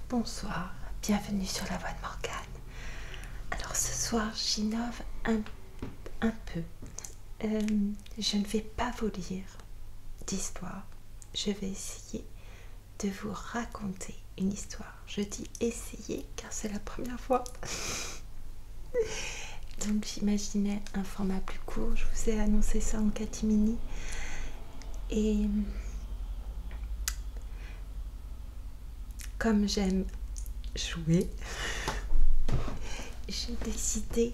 Bonsoir, bienvenue sur la voie de Morgane. Alors ce soir, j'innove un peu. Je ne vais pas vous lire d'histoire. Je vais essayer de vous raconter une histoire. Je dis essayer car c'est la première fois. Donc j'imaginais un format plus court. Je vous ai annoncé ça en catimini. Et comme j'aime jouer, j'ai décidé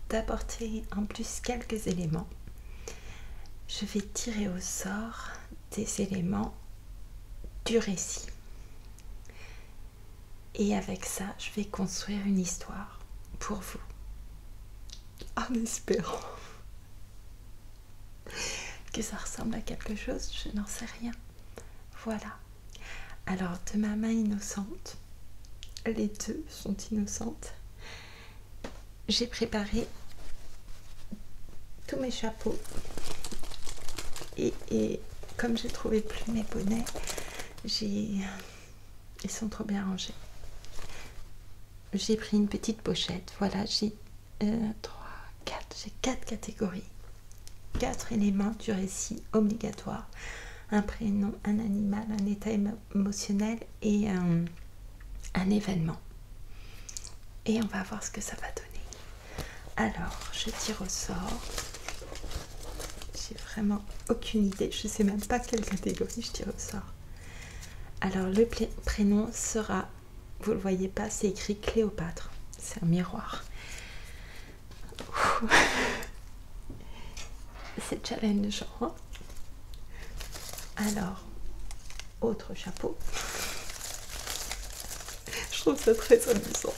d'apporter en plus quelques éléments. Je vais tirer au sort des éléments du récit. Et avec ça, je vais construire une histoire pour vous. En espérant que ça ressemble à quelque chose, je n'en sais rien. Voilà. Alors, de ma main innocente, les deux sont innocentes, j'ai préparé tous mes chapeaux. Et comme j'ai trouvé plus mes bonnets, ils sont trop bien rangés. J'ai pris une petite pochette. Voilà, j'ai 4 catégories. 4 éléments du récit obligatoire. Un prénom, un animal, un état émotionnel et un événement. Et on va voir ce que ça va donner. Alors, je tire au sort. J'ai vraiment aucune idée. Je ne sais même pas quelle catégorie je tire au sort. Alors, le prénom sera, vous le voyez pas, c'est écrit Cléopâtre. C'est un miroir. C'est challengeant. Hein? Alors, autre chapeau. Je trouve ça très amusant.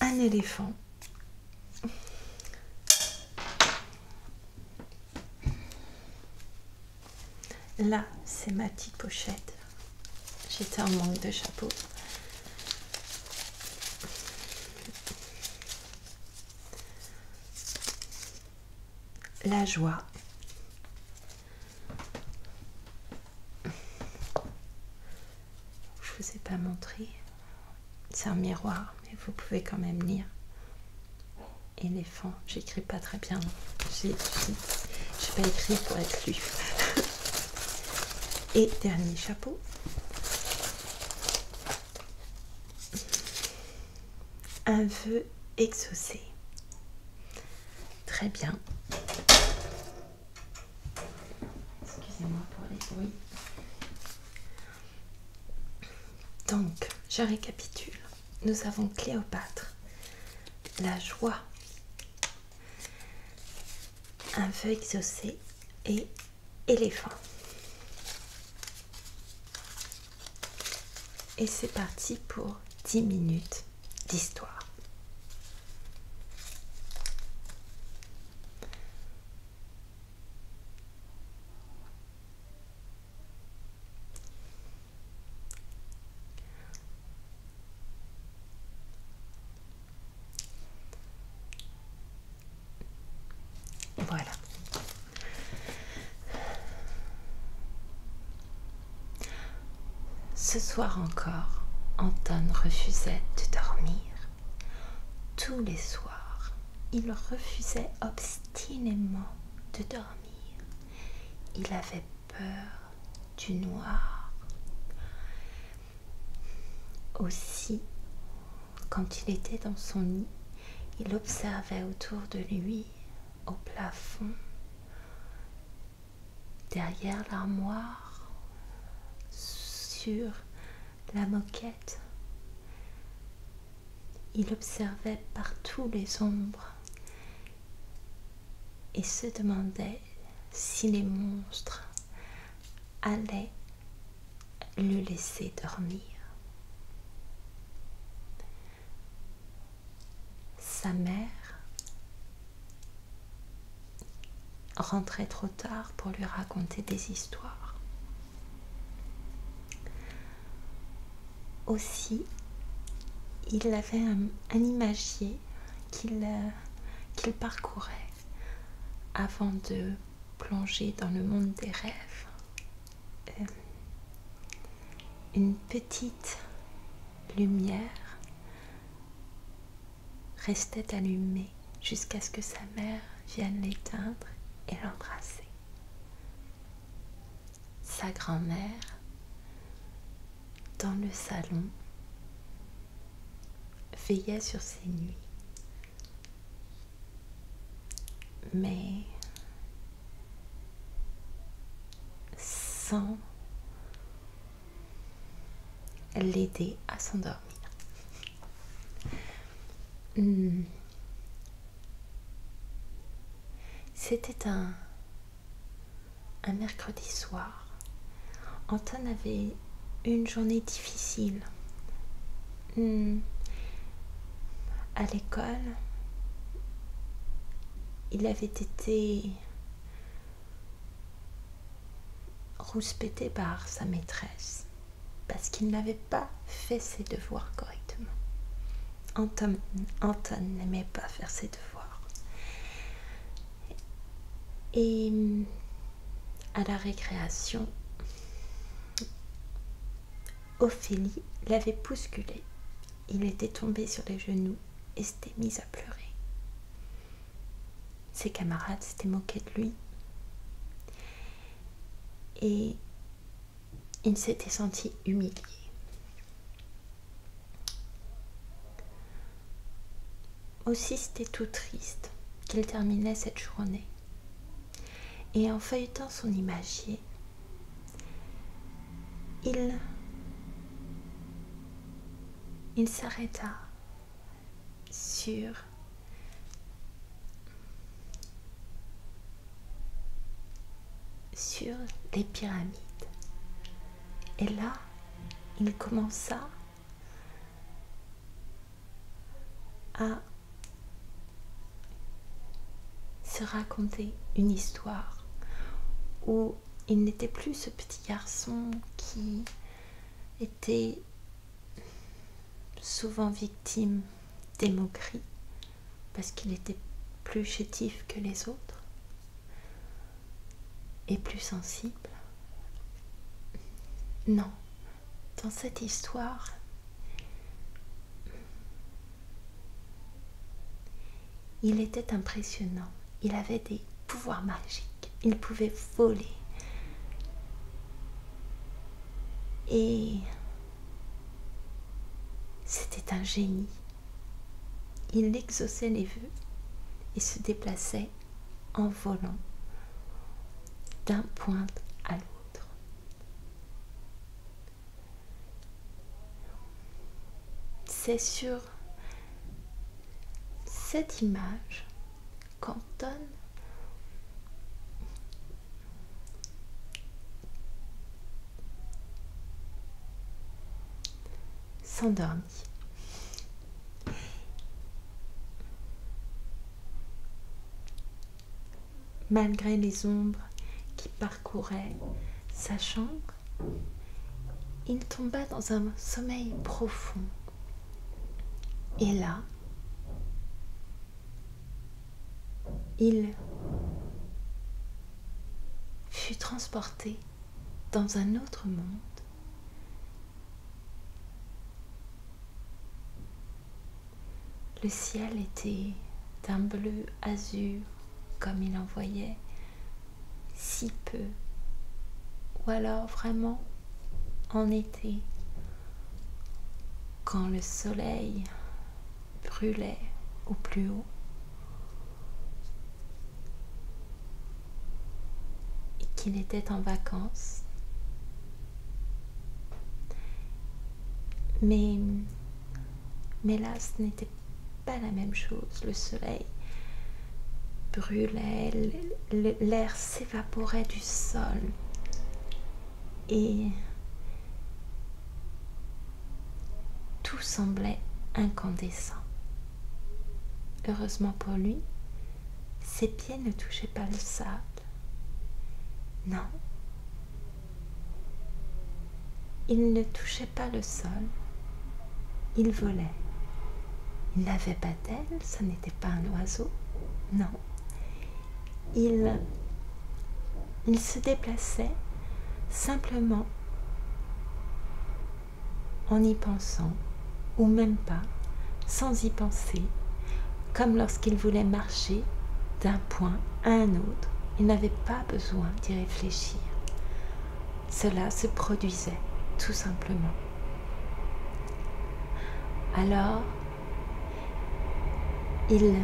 Un éléphant. Là, c'est ma petite pochette. J'étais en manque de chapeau. La joie. Je vous ai pas montré. C'est un miroir, mais vous pouvez quand même lire. Éléphant, j'écris pas très bien. J'ai pas écrit pour être lu. Et dernier chapeau. Un vœu exaucé. Très bien. Excusez-moi pour les bruits. Donc, je récapitule. Nous avons Cléopâtre, la joie, un vœu exaucé et éléphant. Et c'est parti pour 10 minutes d'histoire. Voilà. Ce soir encore, Anton refusait de dormir. Tous les soirs, il refusait obstinément de dormir. Il avait peur du noir. Aussi, quand il était dans son lit, il observait autour de lui, au plafond, derrière l'armoire, sur la moquette. Il observait partout les ombres et se demandait si les monstres allaient le laisser dormir. Sa mère rentrait trop tard pour lui raconter des histoires. Aussi, il avait un imagier qu'il parcourait avant de plongé dans le monde des rêves. Une petite lumière restait allumée jusqu'à ce que sa mère vienne l'éteindre et l'embrasser. Sa grand-mère, dans le salon, veillait sur ses nuits. Mais sans l'aider à s'endormir. C'était un mercredi soir. Anton avait une journée difficile. À l'école, il avait été rouspété par sa maîtresse parce qu'il n'avait pas fait ses devoirs correctement. Anton n'aimait pas faire ses devoirs. Et à la récréation, Ophélie l'avait bousculé. Il était tombé sur les genoux et s'était mis à pleurer. Ses camarades s'étaient moqués de lui. Et il s'était senti humilié. Aussi, c'était tout triste qu'il terminait cette journée. Et en feuilletant son imagier, il s'arrêta sur les pyramides. Et là, il commença à se raconter une histoire où il n'était plus ce petit garçon qui était souvent victime des moqueries parce qu'il était plus chétif que les autres et plus sensible. Non, dans cette histoire, il était impressionnant. Il avait des pouvoirs magiques. Il pouvait voler. Et c'était un génie. Il exauçait les vœux et se déplaçait en volant d'un point à l'autre. C'est sur cette image qu'Anton s'endormit. Malgré les ombres qui parcouraient sa chambre, il tomba dans un sommeil profond. Et là, il fut transporté dans un autre monde. Le ciel était d'un bleu azur comme il en voyait si peu, ou alors vraiment en été, quand le soleil brûlait au plus haut et qu'il était en vacances. Mais là, ce n'était pas la même chose. Le soleil brûlait, l'air s'évaporait du sol et tout semblait incandescent. Heureusement pour lui, ses pieds ne touchaient pas le sable. Non, il ne touchait pas le sol, il volait. Il n'avait pas d'ailes, ce n'était pas un oiseau, non. Il Il se déplaçait simplement en y pensant, ou même pas, sans y penser, comme lorsqu'il voulait marcher d'un point à un autre. Il n'avait pas besoin d'y réfléchir. Cela se produisait, tout simplement. Alors, il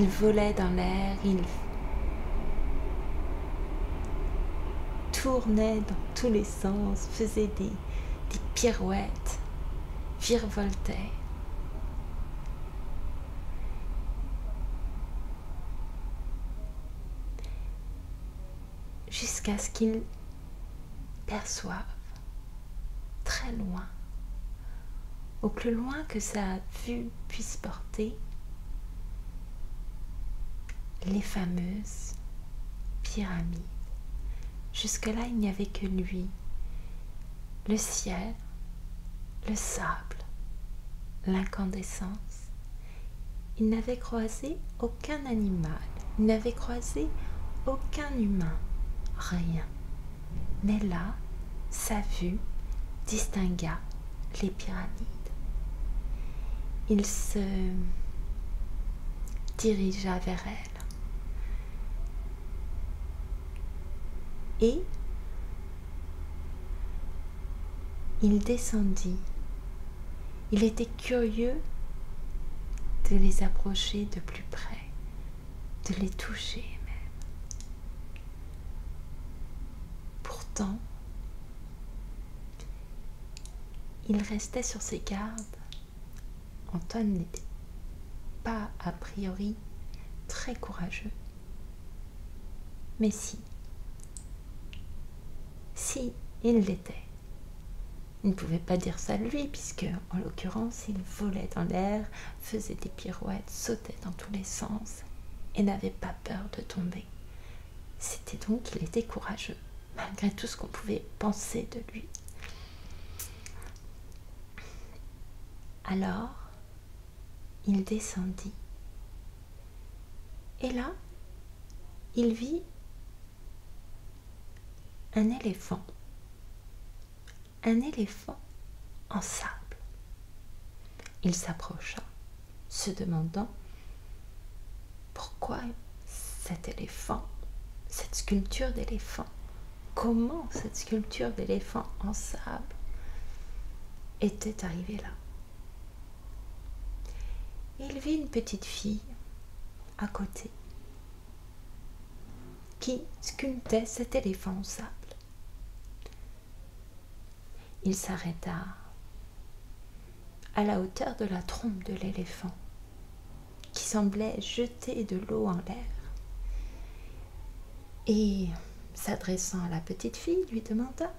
volait dans l'air, il tournait dans tous les sens, faisait des pirouettes, virevoltait. Jusqu'à ce qu'il perçoive très loin, au plus loin que sa vue puisse porter, les fameuses pyramides. Jusque-là, il n'y avait que lui, le ciel, le sable, l'incandescence. Il n'avait croisé aucun animal, il n'avait croisé aucun humain, rien. Mais là, sa vue distingua les pyramides. Il se dirigea vers elles. Et il descendit. Il était curieux de les approcher de plus près, de les toucher même. Pourtant, il restait sur ses gardes. Antoine n'était pas a priori très courageux. Mais si, il l'était. Il ne pouvait pas dire ça de lui, puisque, en l'occurrence, il volait dans l'air, faisait des pirouettes, sautait dans tous les sens, et n'avait pas peur de tomber. C'était donc qu'il était courageux, malgré tout ce qu'on pouvait penser de lui. Alors, il descendit. Et là, il vit un éléphant en sable. Il s'approcha, se demandant pourquoi cet éléphant, cette sculpture d'éléphant, comment cette sculpture d'éléphant en sable était arrivée là. Il vit une petite fille à côté qui sculptait cet éléphant en sable. Il s'arrêta à la hauteur de la trompe de l'éléphant, qui semblait jeter de l'eau en l'air. Et, s'adressant à la petite fille, lui demanda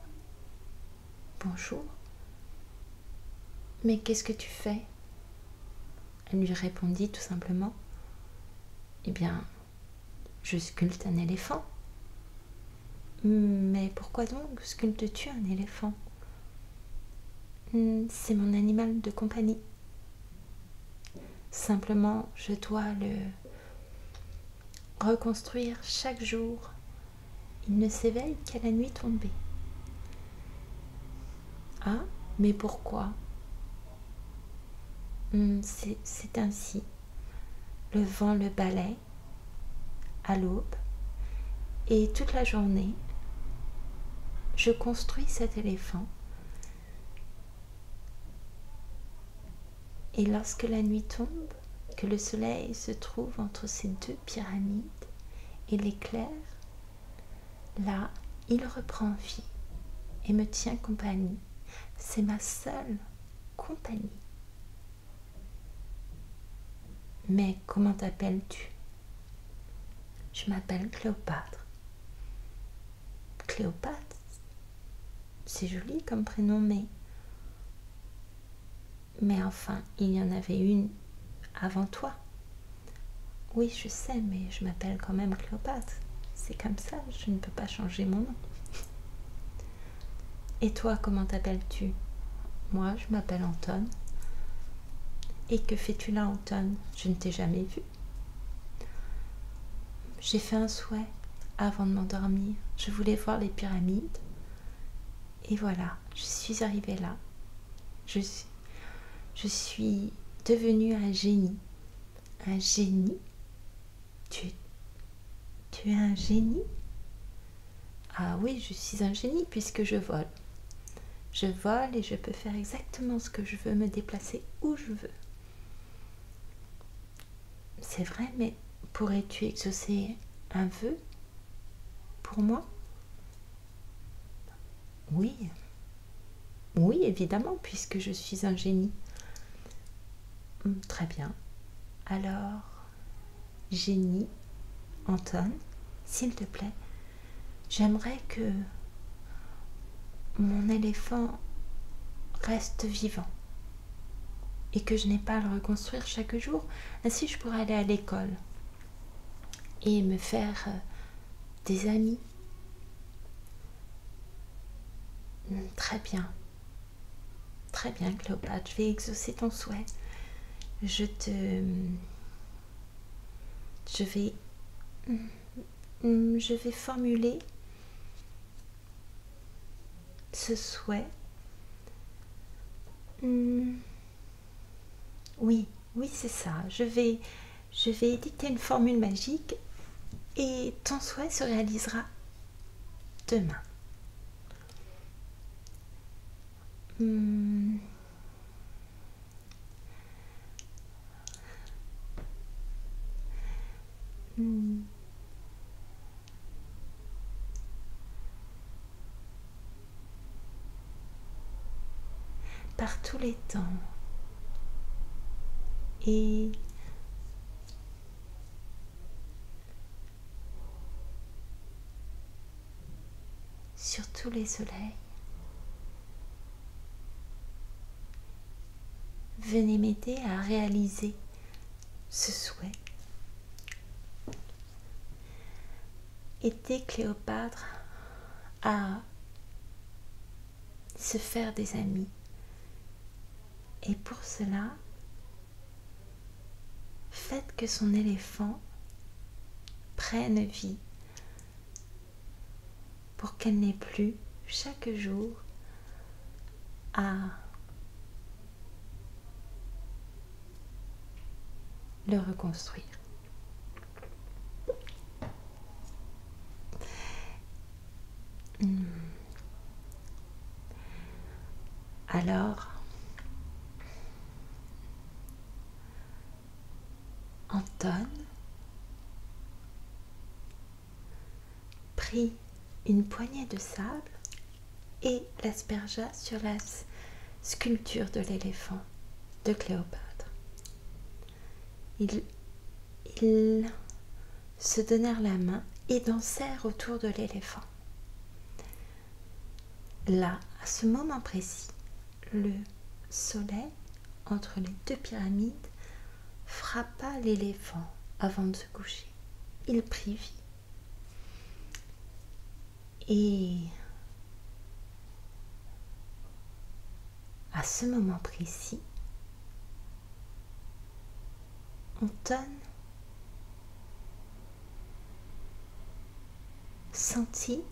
« Bonjour, mais qu'est-ce que tu fais ?» Elle lui répondit tout simplement « Eh bien, je sculpte un éléphant. »« Mais pourquoi donc sculptes-tu un éléphant ?»« C'est mon animal de compagnie. Simplement, je dois le reconstruire chaque jour. Il ne s'éveille qu'à la nuit tombée. »« Ah, mais pourquoi ? » C'est ainsi. Le vent le balaie à l'aube et toute la journée, je construis cet éléphant. Et lorsque la nuit tombe, que le soleil se trouve entre ces deux pyramides et l'éclaire, là, il reprend vie et me tient compagnie. C'est ma seule compagnie. Mais comment t'appelles-tu ? Je m'appelle Cléopâtre. Cléopâtre, c'est joli comme prénom, mais enfin, il y en avait une avant toi. Oui, je sais, mais je m'appelle quand même Cléopâtre. C'est comme ça, je ne peux pas changer mon nom. Et toi, comment t'appelles-tu ? Moi, je m'appelle Anton. Et que fais-tu là, Anton ? Je ne t'ai jamais vu. j'ai fait un souhait avant de m'endormir. Je voulais voir les pyramides. Et voilà, je suis arrivée là. Je suis devenue un génie. Un génie? Tu es un génie? Ah oui, je suis un génie puisque je vole. Je vole et je peux faire exactement ce que je veux, me déplacer où je veux. C'est vrai, mais pourrais-tu exaucer un vœu pour moi? Oui, oui, évidemment, puisque je suis un génie. Très bien. Alors, génie, Anton, s'il te plaît, j'aimerais que mon éléphant reste vivant et que je n'ai pas à le reconstruire chaque jour. Ainsi, je pourrais aller à l'école et me faire des amis. Très bien, Cléopâtre, je vais exaucer ton souhait. Je vais formuler ce souhait. Oui, c'est ça. Je vais édicter une formule magique et ton souhait se réalisera demain. Par tous les temps et sur tous les soleils, venez m'aider à réaliser ce souhait. Aider Cléopâtre à se faire des amis. Et pour cela, faites que son éléphant prenne vie pour qu'elle n'ait plus chaque jour à le reconstruire. Alors, Anton prit une poignée de sable et l'aspergea sur la sculpture de l'éléphant de Cléopâtre. Ils se donnèrent la main et dansèrent autour de l'éléphant. Là, à ce moment précis, le soleil, entre les deux pyramides, frappa l'éléphant avant de se coucher. Il prit vie. Et à ce moment précis, Anton sentit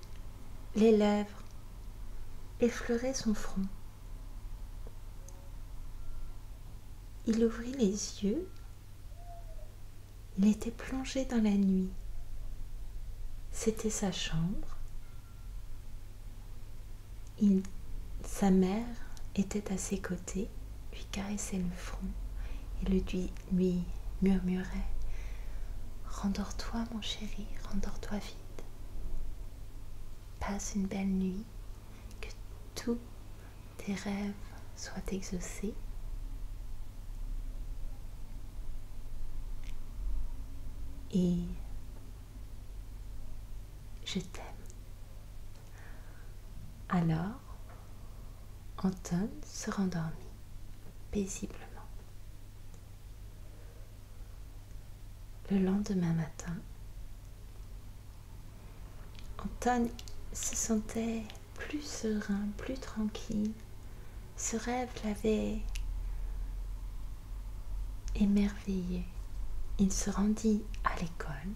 les lèvres effleurer son front. Il ouvrit les yeux. Il était plongé dans la nuit. C'était sa chambre. Sa mère était à ses côtés, lui caressait le front et lui murmurait « Rendors-toi, mon chéri, rendors-toi vite. Passe une belle nuit, que tous tes rêves soient exaucés. Et je t'aime. » Alors, Anton se rendormit paisiblement. Le lendemain matin, Anton se sentait plus serein, plus tranquille. Ce rêve l'avait émerveillé. Il se rendit à l'école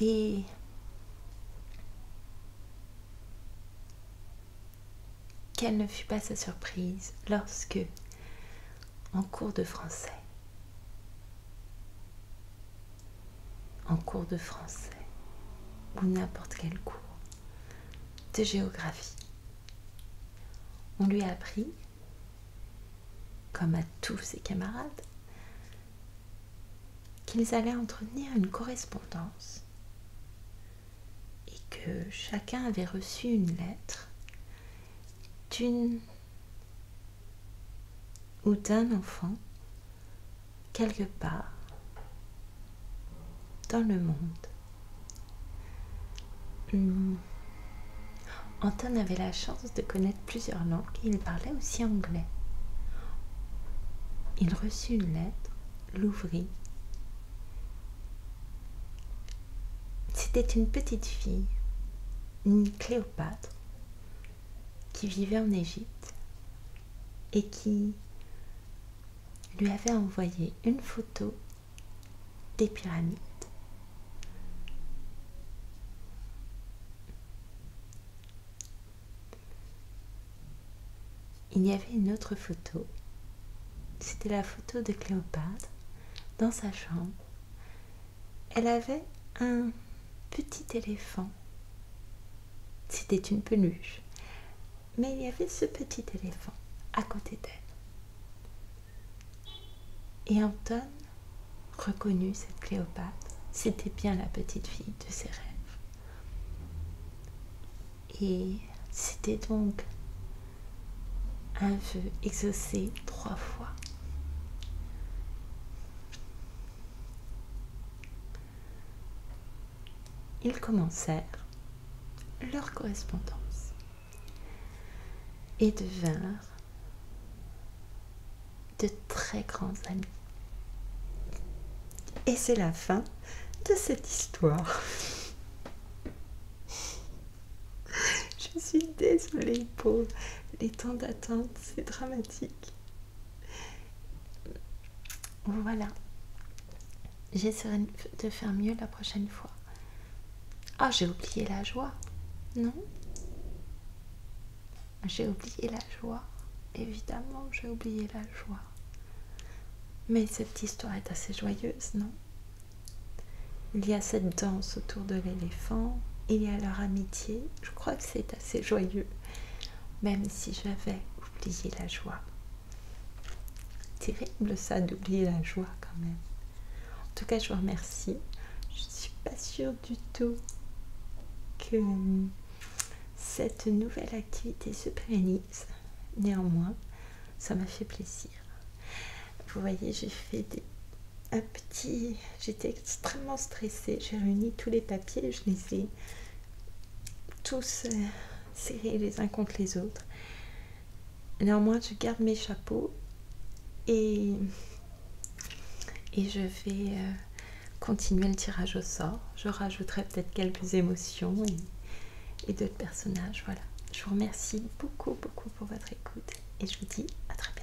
Et quelle ne fut pas sa surprise lorsque, en cours de français, ou n'importe quel cours de géographie, on lui a appris, comme à tous ses camarades, qu'ils allaient entretenir une correspondance et que chacun avait reçu une lettre d'une ou d'un enfant quelque part dans le monde. Anton avait la chance de connaître plusieurs langues et il parlait aussi anglais. Il reçut une lettre, l'ouvrit. C'était une petite fille, une Cléopâtre, qui vivait en Égypte et qui lui avait envoyé une photo des pyramides. Il y avait une autre photo, c'était la photo de Cléopâtre dans sa chambre. Elle avait un petit éléphant, c'était une peluche, mais il y avait ce petit éléphant à côté d'elle. Et Anton reconnut cette Cléopâtre, c'était bien la petite fille de ses rêves. Et c'était donc un vœu exaucé 3 fois. Ils commencèrent leur correspondance et devinrent de très grands amis. Et c'est la fin de cette histoire. Je suis désolée pour les temps d'attente, c'est dramatique. Voilà. J'essaierai de faire mieux la prochaine fois. Ah, j'ai oublié la joie. Non? J'ai oublié la joie. Évidemment, j'ai oublié la joie. Mais cette histoire est assez joyeuse, non? Il y a cette danse autour de l'éléphant, il y a leur amitié. Je crois que c'est assez joyeux, même si j'avais oublié la joie. Terrible ça d'oublier la joie quand même. En tout cas, je vous remercie. Je ne suis pas sûre du tout que cette nouvelle activité se pérennise. Néanmoins, ça m'a fait plaisir. Vous voyez, j'ai fait j'étais extrêmement stressée. J'ai réuni tous les papiers, je les ai tous serrés les uns contre les autres. Néanmoins, je garde mes chapeaux et je vais continuer le tirage au sort. Je rajouterai peut-être quelques émotions et d'autres personnages. Voilà. Je vous remercie beaucoup pour votre écoute et je vous dis à très bientôt.